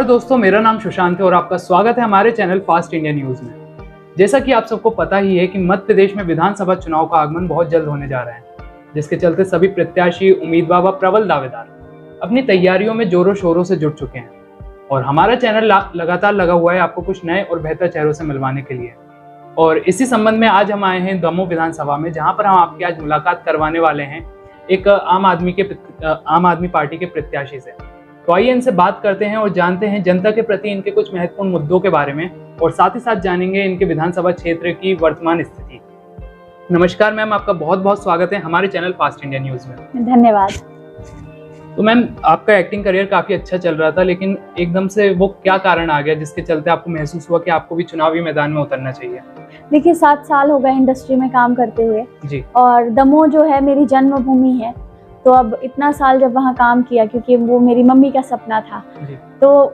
दोस्तों, मेरा नाम सुशांत है और आपका स्वागत है हमारे चैनल फास्ट इंडिया न्यूज में। जैसा कि आप सबको पता ही है कि मध्य प्रदेश में विधानसभा चुनाव का आगमन बहुत जल्द होने जा रहा है, जिसके चलते सभी प्रत्याशी, उम्मीदवार व प्रबल दावेदार अपनी तैयारियों में जोरों शोरों से जुट चुके हैं और हमारा चैनल लगातार लगा हुआ है आपको कुछ नए और बेहतर चेहरों से मिलवाने के लिए। और इसी संबंध में आज हम आए हैं दमोह विधानसभा में, जहाँ पर हम आपकी आज मुलाकात करवाने वाले हैं एक आम आदमी पार्टी के प्रत्याशी से। तो आइए इनसे बात करते हैं और जानते हैं जनता के प्रति इनके कुछ महत्वपूर्ण मुद्दों के बारे में और साथ ही साथ जानेंगे इनके विधानसभा क्षेत्र की वर्तमान स्थिति। नमस्कार मैम, आपका बहुत बहुत स्वागत है हमारे चैनल फास्ट इंडिया न्यूज में। धन्यवाद। तो मैम, आपका एक्टिंग करियर काफी अच्छा चल रहा था, लेकिन एकदम से वो क्या कारण आ गया जिसके चलते आपको महसूस हुआ कि आपको भी चुनावी मैदान में उतरना चाहिए? देखिए, 7 साल हो गए इंडस्ट्री में काम करते हुए जी। और दमोह जो है मेरी जन्मभूमि है, तो अब इतना साल जब वहाँ काम किया, क्योंकि वो मेरी मम्मी का सपना था, तो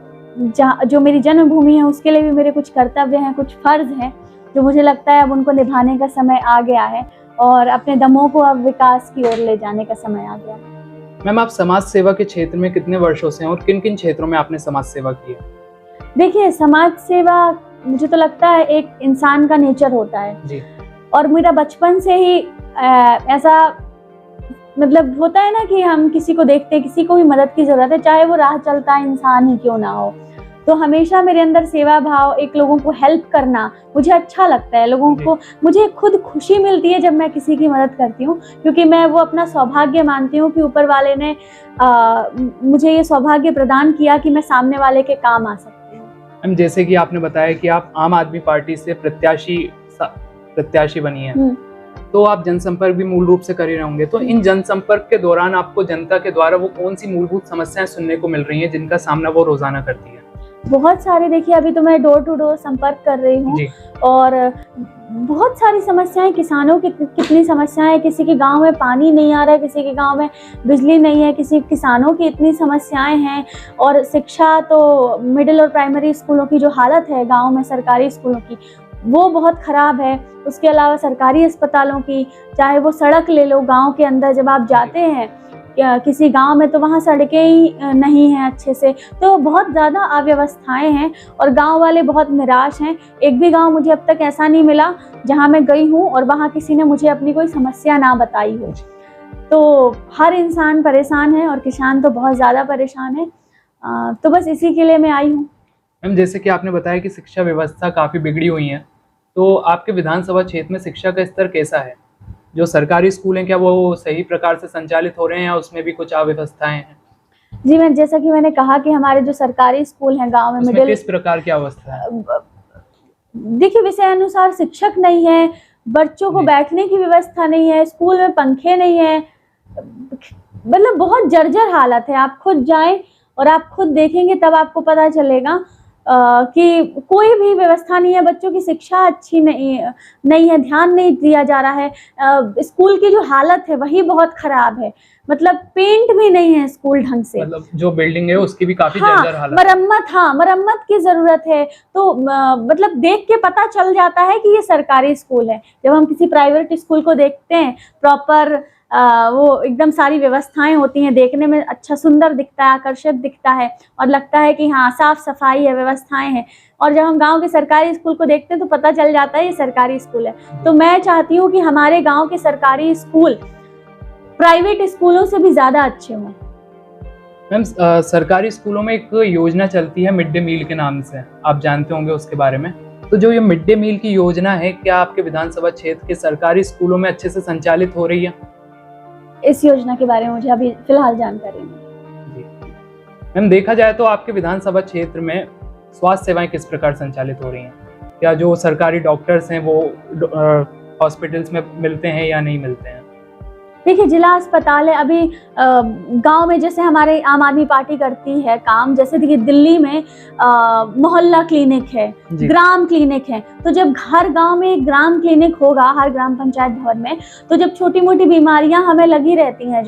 जो मेरी जन्मभूमि है उसके लिए भी मेरे कुछ कर्तव्य हैं, कुछ फर्ज हैं जो मुझे लगता है अब उनको निभाने का समय आ गया है और अपने दमोह को अब विकास की ओर ले जाने का समय आ गया है। मैम, आप समाज सेवा के क्षेत्र में कितने वर्षों से हैं और किन किन क्षेत्रों में आपने समाज सेवा की है? देखिए, समाज सेवा मुझे तो लगता है एक इंसान का नेचर होता है जी। और मेरा बचपन से ही ऐसा मतलब होता है ना कि हम किसी को देखते हैं, किसी को भी मदद की जरूरत है, चाहे वो राह चलता इंसान ही क्यों ना हो, तो हमेशा मेरे अंदर सेवा भाव, एक लोगों को हेल्प करना मुझे अच्छा लगता है। लोगों को, मुझे खुद खुशी मिलती है जब मैं किसी की मदद करती हूँ, क्योंकि मैं वो अपना सौभाग्य मानती हूँ कि ऊपर वाले ने मुझे ये सौभाग्य प्रदान किया कि मैं सामने वाले के काम आ सकती हूँ। मैम, जैसे कि आपने बताया कि आप आम आदमी पार्टी से प्रत्याशी बनी है, तो आप जनसंपर्क भी मूल रूप से कर ही रहे होंगे। तो इन जनसंपर्क के दौरान आपको जनता के द्वारा वो कौन सी मूलभूत समस्याएं सुनने को मिल रही हैं जिनका सामना वो रोजाना करती है? बहुत सारे। देखिए, अभी तो मैं डोर टू डोर संपर्क कर रही हूँ और बहुत सारी समस्याएं, किसानों की कितनी समस्याएं, किसी के गांव में पानी नहीं आ रहा है, किसी के गांव में बिजली नहीं है, किसी किसानों की इतनी समस्याएं हैं। और शिक्षा तो मिडिल और प्राइमरी स्कूलों की जो हालत है गांव में, सरकारी स्कूलों की, वो बहुत ख़राब है। उसके अलावा सरकारी अस्पतालों की, चाहे वो सड़क ले लो, गांव के अंदर जब आप जाते हैं किसी गांव में तो वहाँ सड़कें ही नहीं हैं अच्छे से, तो बहुत ज़्यादा अव्यवस्थाएं हैं और गांव वाले बहुत निराश हैं। एक भी गांव मुझे अब तक ऐसा नहीं मिला जहां मैं गई हूं और वहां किसी ने मुझे अपनी कोई समस्या ना बताई हो। तो हर इंसान परेशान है और किसान तो बहुत ज़्यादा परेशान है। तो बस इसी के लिए मैं आई हूँ। मैम, जैसे कि आपने बताया कि शिक्षा व्यवस्था काफ़ी बिगड़ी हुई है, तो आपके विधानसभा क्षेत्र में शिक्षा का स्तर कैसा है? जो सरकारी स्कूल हैं, क्या वो सही प्रकार से संचालित हो रहे हैं या उसमें भी कुछ अव्यवस्थाएं हैं? जी, मैं जैसा कि मैंने कहा कि हमारे जो सरकारी स्कूल हैं गांव में, मिडिल, किस प्रकार की अवस्था है? देखिए, विषय अनुसार शिक्षक नहीं है, बच्चों को बैठने की व्यवस्था नहीं है, स्कूल में पंखे नहीं है, मतलब बहुत जर्जर हालत है। आप खुद जाएं और आप खुद देखेंगे तब आपको पता चलेगा कि कोई भी व्यवस्था नहीं है, बच्चों की शिक्षा अच्छी नहीं है, ध्यान नहीं दिया जा रहा है। स्कूल की जो हालत है वही बहुत खराब है, मतलब पेंट भी नहीं है स्कूल ढंग से, मतलब जो बिल्डिंग है उसकी भी काफी जर्जर हालत है। मरम्मत की जरूरत है। तो मतलब देख के पता चल जाता है कि ये सरकारी स्कूल है। जब हम किसी प्राइवेट स्कूल को देखते हैं, प्रॉपर वो एकदम सारी व्यवस्थाएं होती हैं, देखने में अच्छा सुंदर दिखता है, आकर्षक दिखता है और लगता है कि हाँ, साफ सफाई है, व्यवस्थाएं हैं। और जब हम गांव के सरकारी स्कूल को देखते हैं तो पता चल जाता है ये सरकारी स्कूल है। तो मैं चाहती हूँ कि हमारे गांव के सरकारी स्कूल प्राइवेट स्कूलों से भी ज्यादा अच्छे हों। मैम, सरकारी स्कूलों में एक योजना चलती है मिड डे मील के नाम से, आप जानते होंगे उसके बारे में। तो जो ये मिड डे मील की योजना है, क्या आपके विधानसभा क्षेत्र के सरकारी स्कूलों में अच्छे से संचालित हो रही है? इस योजना के बारे में मुझे अभी फिलहाल जानकारी नहीं। मैम, देखा जाए तो आपके विधानसभा क्षेत्र में स्वास्थ्य सेवाएं किस प्रकार संचालित हो रही हैं? क्या जो सरकारी डॉक्टर्स हैं वो हॉस्पिटल्स में मिलते हैं या नहीं मिलते हैं? देखिए, जिला अस्पताल है। अभी गांव में जैसे हमारे आम आदमी पार्टी करती है काम, जैसे देखिए दिल्ली में मोहल्ला क्लिनिक है, ग्राम क्लिनिक है। तो जब हर गांव में एक ग्राम क्लिनिक होगा, हर ग्राम पंचायत भवन में, तो जब छोटी मोटी बीमारियां हमें लगी रहती हैं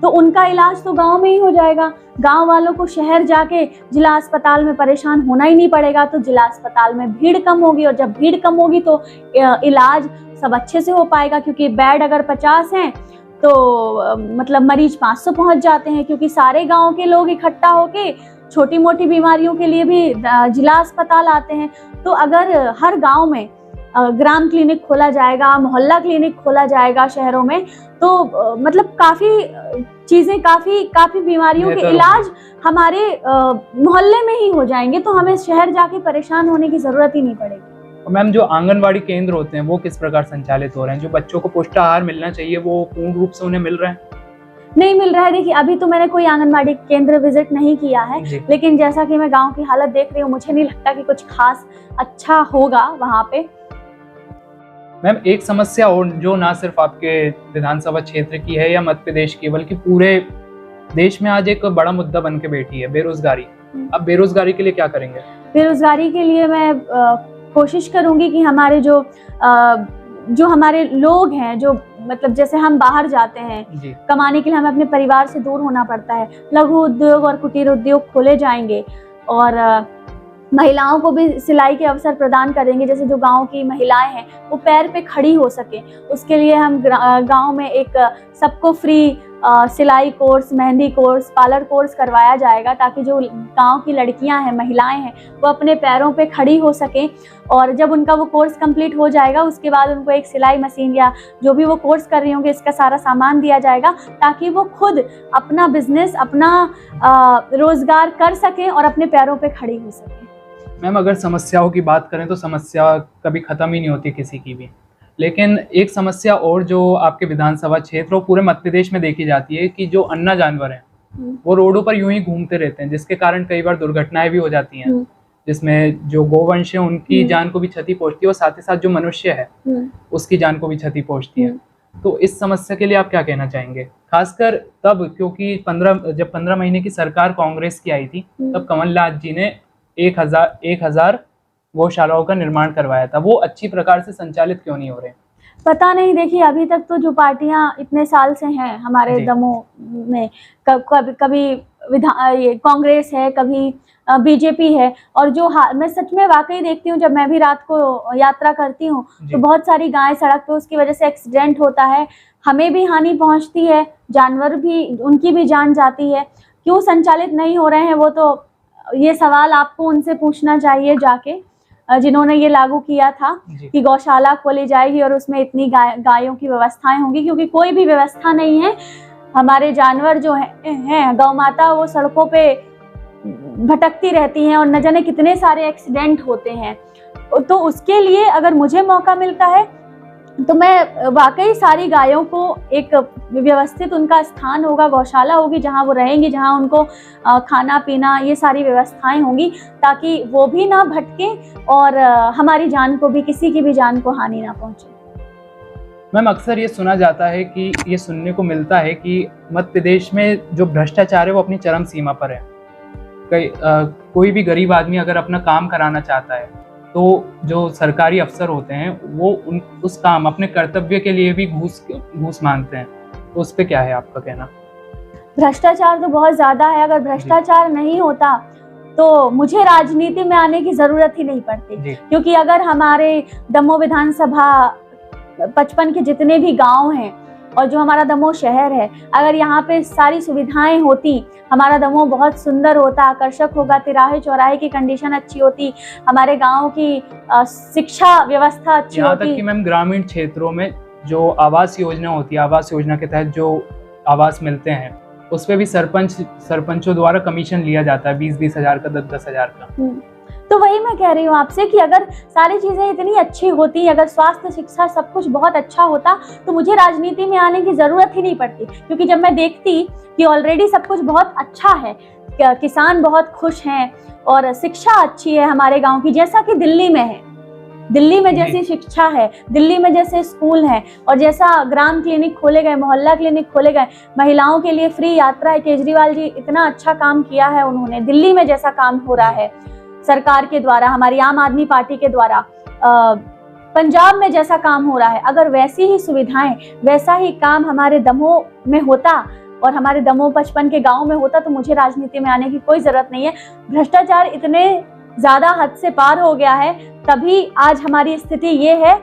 तो उनका इलाज तो गांव में ही हो जाएगा। गांव वालों को शहर जाके जिला अस्पताल में परेशान होना ही नहीं पड़ेगा। तो जिला अस्पताल में भीड़ कम होगी और जब भीड़ कम होगी तो इलाज सब अच्छे से हो पाएगा, क्योंकि बेड अगर 50 हैं तो मतलब मरीज 500 पहुंच जाते हैं, क्योंकि सारे गांव के लोग इकट्ठा होके छोटी मोटी बीमारियों के लिए भी जिला अस्पताल आते हैं। तो अगर हर गांव में ग्राम क्लिनिक खोला जाएगा, मोहल्ला क्लिनिक खोला जाएगा शहरों में, तो मतलब काफ़ी चीज़ें, काफ़ी बीमारियों के इलाज हमारे मोहल्ले में ही हो जाएंगे, तो हमें शहर जाके परेशान होने की ज़रूरत ही नहीं पड़ेगी। मैम, जो आंगनवाड़ी केंद्र होते हैं वो किस प्रकार संचालित हो रहे हैं? जो बच्चों को पौष्टिक मिलना चाहिए वो पूर्ण रूप से उन्हें मिल रहा है? नहीं मिल रहा है। देखिए, अभी तो मैंने कोई आंगनबाड़ी केंद्र विजिट नहीं किया है, लेकिन जैसा कि मैं गांव की हालत देख रही हूँ, मुझे नहीं लगता कि कुछ खास अच्छा होगा वहाँ पे। मैम, एक समस्या और जो ना सिर्फ आपके विधानसभा क्षेत्र की है या मध्य प्रदेश की, बल्कि पूरे देश में आज एक बड़ा मुद्दा बन के बैठी है, बेरोजगारी। अब बेरोजगारी के लिए क्या करेंगे? बेरोजगारी के लिए मैं कोशिश करूंगी कि हमारे जो हमारे लोग हैं, जो मतलब जैसे हम बाहर जाते हैं कमाने के लिए, हमें अपने परिवार से दूर होना पड़ता है, लघु उद्योग और कुटीर उद्योग खोले जाएंगे और महिलाओं को भी सिलाई के अवसर प्रदान करेंगे। जैसे जो गांव की महिलाएं हैं वो पैर पे खड़ी हो सके, उसके लिए हम गांव में एक सबको फ्री सिलाई course, mehndi course, parlour course करवाया जाएगा, ताकि जो गांव की लड़कियां हैं, महिलाएं हैं, वो अपने पैरों पे खड़ी हो सकें। और जब उनका वो कोर्स कंप्लीट हो जाएगा, उसके बाद उनको एक सिलाई मशीन या जो भी वो कोर्स कर रही होंगे, इसका सारा सामान दिया जाएगा, ताकि वो खुद अपना बिजनेस, अपना रोजगार कर सकें और अपने पैरों पे खड़ी हो सकें। मैम, अगर समस्याओं की बात करें तो समस्या कभी ख़त्म ही नहीं होती किसी की भी, लेकिन एक समस्या और जो आपके विधानसभा क्षेत्र और पूरे मध्य प्रदेश में देखी जाती है कि जो अन्ना जानवर हैं वो रोडों पर यूं ही घूमते रहते हैं, जिसके कारण कई बार दुर्घटनाएं भी हो जाती हैं, जिसमें जो गोवंश है उनकी जान को भी क्षति पहुंचती है और साथ ही साथ जो मनुष्य है उसकी जान को भी क्षति पहुंचती है। तो इस समस्या के लिए आप क्या कहना चाहेंगे? खासकर तब, क्योंकि जब 15 महीने की सरकार कांग्रेस की आई थी, तब कमलनाथ जी ने 1000 गौशालाओं का निर्माण करवाया था। वो अच्छी प्रकार से संचालित क्यों नहीं हो रहे? पता नहीं। देखिए, अभी तक तो जो पार्टियां इतने साल से हैं हमारे दमोह में, कभी ये कांग्रेस है, कभी बीजेपी है, और जो मैं सच में वाकई देखती हूँ, जब मैं भी रात को यात्रा करती हूँ तो बहुत सारी गायें सड़क पे, उसकी वजह से एक्सीडेंट होता है, हमें भी हानि पहुँचती है, जानवर भी, उनकी भी जान जाती है। क्यों संचालित नहीं हो रहे हैं वो तो ये सवाल आपको उनसे पूछना चाहिए जाके, जिन्होंने ये लागू किया था कि गौशाला खोली जाएगी और उसमें इतनी गायों की व्यवस्थाएं होंगी, क्योंकि कोई भी व्यवस्था नहीं है। हमारे जानवर जो हैं गौ माता, वो सड़कों पे भटकती रहती हैं और न जाने कितने सारे एक्सीडेंट होते हैं। तो उसके लिए अगर मुझे मौका मिलता है तो मैं वाकई सारी गायों को एक व्यवस्थित, उनका स्थान होगा, गौशाला होगी जहां वो रहेंगी, जहां उनको खाना पीना ये सारी व्यवस्थाएं होंगी, ताकि वो भी ना भटके और हमारी जान को भी, किसी की भी जान को हानि ना पहुंचे। मैम, अक्सर ये सुना जाता है कि ये सुनने को मिलता है कि मध्य प्रदेश में जो भ्रष्टाचार है वो अपनी चरम सीमा पर है। कोई भी गरीब आदमी अगर अपना काम कराना चाहता है तो जो सरकारी अफसर होते हैं वो उस काम, अपने कर्तव्य के लिए भी घूस मांगते हैं। तो उस पे क्या है आपका कहना? भ्रष्टाचार तो बहुत ज्यादा है। अगर भ्रष्टाचार नहीं होता तो मुझे राजनीति में आने की जरूरत ही नहीं पड़ती, क्योंकि अगर हमारे दमोह विधानसभा 55 के जितने भी गांव हैं और जो हमारा दमोह शहर है, अगर यहाँ पे सारी सुविधाएं होती, हमारा दमोह बहुत सुंदर होता, आकर्षक होगा, तिराहे चौराहे की कंडीशन अच्छी होती, हमारे गांव की शिक्षा व्यवस्था अच्छी होती। यहाँ तक कि मैम, ग्रामीण क्षेत्रों में जो आवास योजना होती है, आवास योजना के तहत जो आवास मिलते हैं, उस पे भी सरपंचों द्वारा कमीशन लिया जाता है 20-20 हजार का, 10-10 हजार का। तो वही मैं कह रही हूँ आपसे कि अगर सारी चीजें इतनी अच्छी होती, अगर स्वास्थ्य, शिक्षा सब कुछ बहुत अच्छा होता, तो मुझे राजनीति में आने की जरूरत ही नहीं पड़ती। क्योंकि जब मैं देखती कि ऑलरेडी सब कुछ बहुत अच्छा है, किसान बहुत खुश हैं और शिक्षा अच्छी है हमारे गांव की, जैसा कि दिल्ली में है, दिल्ली में जैसी शिक्षा है, दिल्ली में जैसे स्कूल है, और जैसा ग्राम क्लिनिक खोले गए, मोहल्ला क्लिनिक खोले गए, महिलाओं के लिए फ्री यात्रा है, केजरीवाल जी इतना अच्छा काम किया है उन्होंने, दिल्ली में जैसा काम हो रहा है सरकार के द्वारा, हमारी आम आदमी पार्टी के द्वारा, पंजाब में जैसा काम हो रहा है, अगर वैसी ही सुविधाएं, वैसा ही काम हमारे दमोह में होता और हमारे दमोह 55 के गांव में होता, तो मुझे राजनीति में आने की कोई जरूरत नहीं है। भ्रष्टाचार इतने ज्यादा हद से पार हो गया है, तभी आज हमारी स्थिति ये है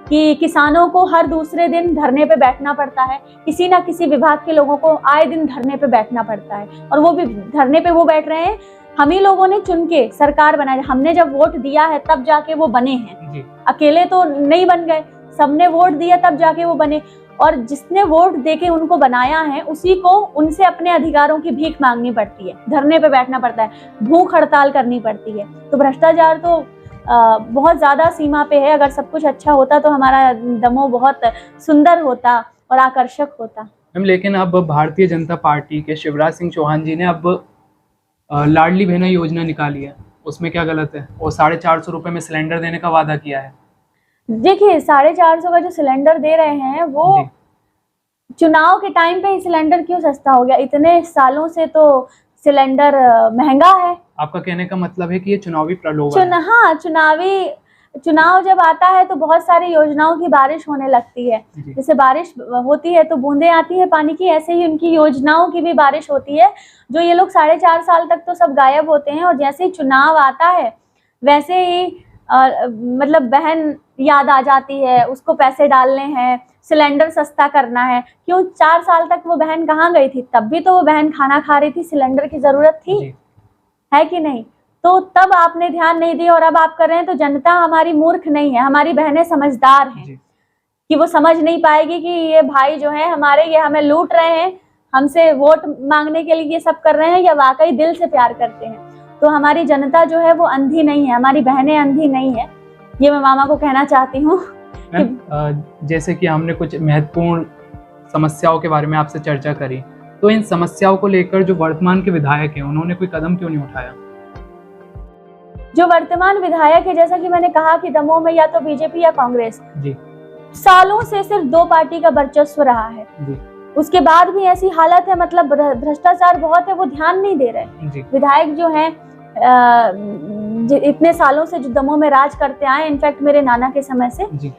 कि किसानों को हर दूसरे दिन धरने पे बैठना पड़ता है, किसी ना किसी विभाग के लोगों को आए दिन धरने पे बैठना पड़ता है, और वो भी धरने पे वो बैठ रहे हैं हम ही लोगों ने चुन के सरकार बनाई, हमने जब वोट दिया है तब जाके वो बने हैं जी। अकेले तो नहीं बन गए, सबने वोट दिया तब जाके वो बने। और जिसने वोट देके उनको बनाया है उसी को उनसे अपने अधिकारों की भीख मांगनी पड़ती है, धरने पे बैठना पड़ता है, भूख हड़ताल करनी पड़ती है। तो भ्रष्टाचार तो बहुत ज्यादा सीमा पे है। अगर सब कुछ अच्छा होता तो हमारा दमोह बहुत सुंदर होता और आकर्षक होता। मैम लेकिन अब भारतीय जनता पार्टी के शिवराज सिंह चौहान जी ने अब लाडली बहना योजना निकाली है, उसमें क्या गलत है? और 450 रुपये में सिलेंडर देने का वादा किया है। देखिए 450 का जो सिलेंडर दे रहे हैं वो जी। चुनाव के टाइम पे ही सिलेंडर क्यों सस्ता हो गया? इतने सालों से तो सिलेंडर महंगा है। आपका कहने का मतलब है कि ये चुनावी प्रलोभन है। हाँ, चुनाव जब आता है तो बहुत सारी योजनाओं की बारिश होने लगती है। जी। जैसे बारिश होती है तो बूंदें आती है पानी की, ऐसे ही उनकी योजनाओं की भी बारिश होती है। जो ये लोग 4.5 साल तक तो सब गायब होते हैं और जैसे ही चुनाव आता है वैसे ही मतलब बहन याद आ जाती है, उसको पैसे डालने हैं, सिलेंडर सस्ता करना है। क्यों 4 साल तक वो बहन कहाँ गई थी? तब भी तो वो बहन खाना खा रही थी, सिलेंडर की जरूरत थी। जी। है कि नहीं? तो तब आपने ध्यान नहीं दिया और अब आप कर रहे हैं। तो जनता हमारी मूर्ख नहीं है, हमारी बहनें समझदार हैं कि वो समझ नहीं पाएगी कि ये भाई जो है हमारे, ये हमें लूट रहे हैं, हमसे वोट मांगने के लिए ये सब कर रहे हैं या वाकई दिल से प्यार करते हैं। तो हमारी जनता जो है वो अंधी नहीं है, हमारी बहनें अंधी नहीं है, ये मैं मामा को कहना चाहती हूँ। जैसे कि हमने कुछ महत्वपूर्ण समस्याओं के बारे में आपसे चर्चा करी, तो इन समस्याओं को लेकर जो वर्तमान के विधायक हैं उन्होंने कोई कदम क्यों नहीं उठाया? जो वर्तमान विधायक है, जैसा कि मैंने कहा कि दमोह में या तो बीजेपी या कांग्रेस, जी। सालों से सिर्फ 2 पार्टी का वर्चस्व रहा है। जी। उसके बाद भी ऐसी हालत है, मतलब भ्रष्टाचार बहुत है, वो ध्यान नहीं दे रहे। जी। विधायक जो है इतने सालों से जो दमोह में राज करते आए, इनफैक्ट मेरे नाना के समय से, जी।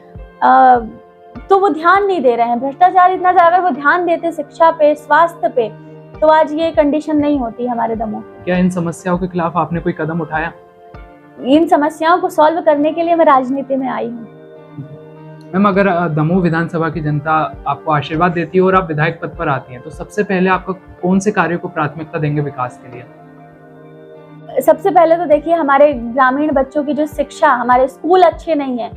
तो वो ध्यान नहीं दे रहे हैं। भ्रष्टाचार इतना ज्यादा, अगर वो ध्यान देते शिक्षा पे, स्वास्थ्य पे, तो आज ये कंडीशन नहीं होती हमारे दमोह। क्या इन समस्याओं के खिलाफ आपने कोई कदम उठाया? इन समस्याओं को सॉल्व करने के लिए मैं राजनीति में आई हूँ। मैम अगर दमोह विधानसभा की जनता आपको आशीर्वाद देती है और आप विधायक पद पर आती हैं, तो सबसे पहले आपका कौन से कार्यों को प्राथमिकता देंगे विकास के लिए? सबसे पहले तो देखिए, हमारे ग्रामीण बच्चों की जो शिक्षा, हमारे स्कूल अच्छे नहीं है,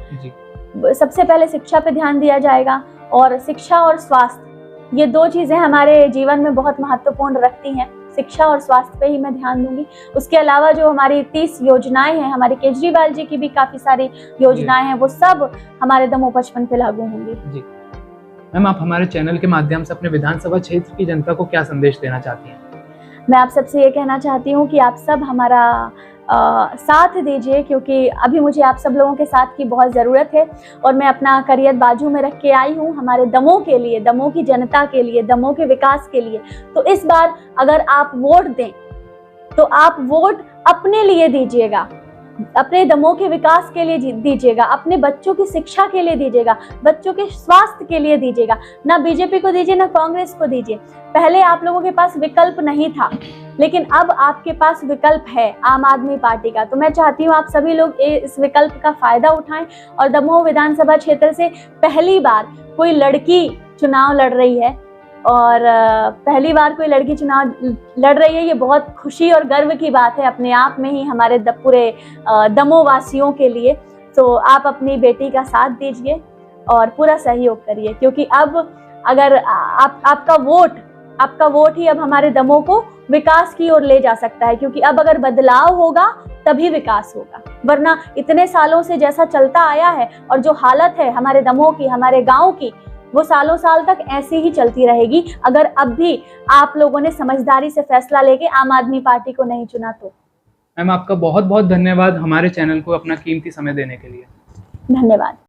सबसे पहले शिक्षा पे ध्यान दिया जाएगा। और शिक्षा और स्वास्थ्य, ये 2 चीजें हमारे जीवन में बहुत महत्वपूर्ण रखती हैं। शिक्षा और स्वास्थ्य पे ही मैं ध्यान दूंगी। उसके अलावा जो हमारी 30 योजनाएं हैं, हमारे केजरीवाल जी की भी काफी सारी योजनाएं हैं, वो सब हमारे दमोह 55 पे लागू होंगी। जी मैम, आप हमारे चैनल के माध्यम से अपने विधानसभा क्षेत्र की जनता को क्या संदेश देना चाहती हैं? मैं आप सबसे ये कहना चाहती हूँ कि आप सब हमारा साथ दीजिए, क्योंकि अभी मुझे आप सब लोगों के साथ की बहुत ज़रूरत है। और मैं अपना करियर बाजू में रख के आई हूँ हमारे दमोह के लिए, दमोह की जनता के लिए, दमोह के विकास के लिए। तो इस बार अगर आप वोट दें तो आप वोट अपने लिए दीजिएगा, अपने दमोह के विकास के लिए दीजिएगा, अपने बच्चों की शिक्षा के लिए दीजिएगा, बच्चों के स्वास्थ्य के लिए दीजिएगा। ना बीजेपी को दीजिए, ना कांग्रेस को दीजिए। पहले आप लोगों के पास विकल्प नहीं था, लेकिन अब आपके पास विकल्प है आम आदमी पार्टी का। तो मैं चाहती हूँ आप सभी लोग इस विकल्प का फायदा उठाएं और दमोह विधानसभा क्षेत्र से पहली बार कोई लड़की चुनाव लड़ रही है, और पहली बार कोई लड़की चुनाव लड़ रही है, ये बहुत खुशी और गर्व की बात है अपने आप में ही हमारे पूरे दमोह वासियों के लिए। तो आप अपनी बेटी का साथ दीजिए और पूरा सहयोग करिए, क्योंकि अब अगर आपका वोट ही अब हमारे दमोह को विकास की ओर ले जा सकता है। क्योंकि अब अगर बदलाव होगा तभी विकास होगा, वरना इतने सालों से जैसा चलता आया है और जो हालत है हमारे दमोह की, हमारे गाँव की, वो सालों साल तक ऐसे ही चलती रहेगी अगर अब भी आप लोगों ने समझदारी से फैसला लेके आम आदमी पार्टी को नहीं चुना तो। मैम आपका बहुत बहुत धन्यवाद हमारे चैनल को अपना कीमती समय देने के लिए। धन्यवाद।